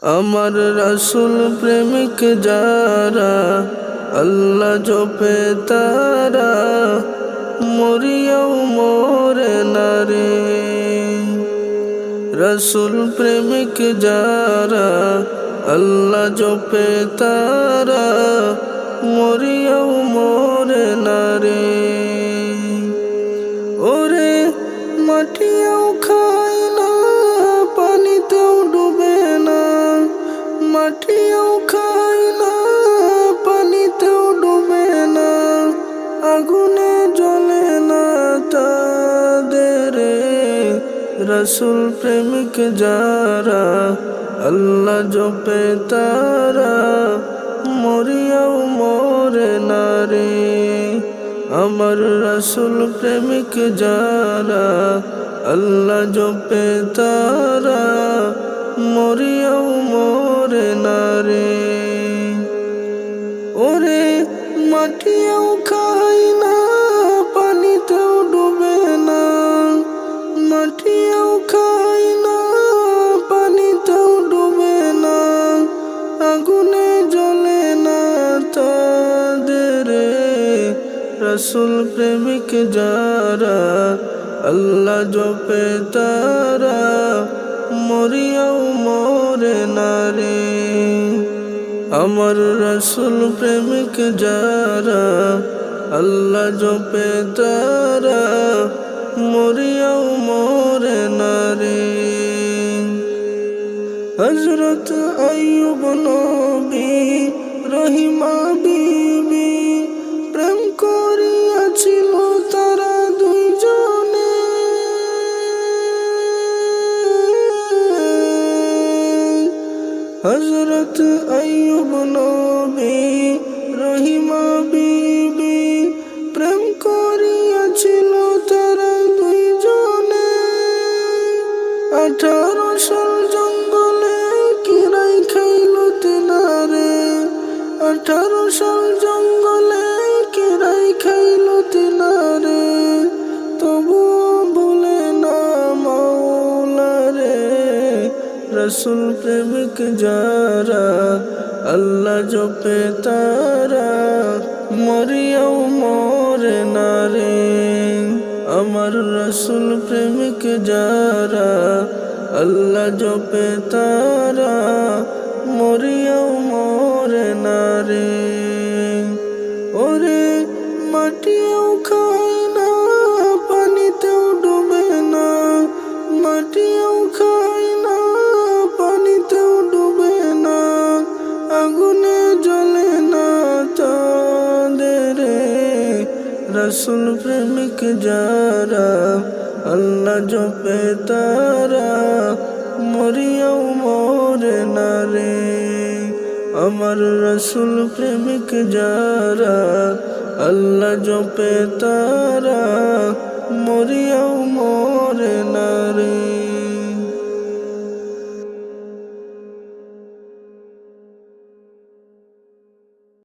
আমার রাসূল প্রেমিক যারা, আল্লাহ জপে তারা, মরিয়াও মরে না রে। রাসূল প্রেমিক যারা, আল্লাহ জপে তারা, মরিয়াও মরে না রে। ওরে মাটিও খায় না, পানিতেও ডুবে না, মাটিও খায় না, পানিতেও ডুবে না, আগুনে জ্বলে না তাদের। রাসূল প্রেমিক যারা, আল্লাহ জপে তারা, মরিয়াও মরে না রে। আমার রাসূল প্রেমিক যারা, আল্লাহ জপে তারা, মরিয়াও মরে না রে। ওরে মাটিও খায় না, পানিতেও ডুবে না, মাটিও খায় না, পানিতেও ডুবে না, আগুনে জ্বলে না তাদের। রাসূল প্রেমিক যারা, আল্লাহ জপে তারা, মরিয়াও মরে না রে। আমার রাসূল প্রেমিক যারা, আল্লাহ জপে তারা, মরিয়াও মরে না রে। হযরত আইয়ুব নবী, রহিমা বিবি, প্রেম করিয়াছিল তারা দুইজনে। হযরত আইয়ুব নবী, রহিমা বিবি, প্রেম করিয়াছিল তারা দুইজনে। 18 সাল জঙ্গলে কিরাই খাইল তিনারে, 18 সাল জঙ্গলে কিরাই খাইল তিনারে, তবুও ভুলে না মাওলারে। রাসূল প্রেমিক যারা, আল্লাহ জপে তারা, মরিয়াও মরে না রে। আমার রাসূল প্রেমিক যারা, আল্লাহ জপে তারা, মরিয়াও মরে না রে। ওরে মাটিও খায় না, পানিতেও ডুবে না, মাটিও খায় না, পানিতেও ডুবে না, আগুনে জ্বলে না তাদের। রাসূল প্রেমিক যারা, আল্লাহ জপে তারা, মরিয়াও মরে না রে। আমার রাসূল প্রেমিক যারা, আল্লাহ জপে তারা, মরিয়াও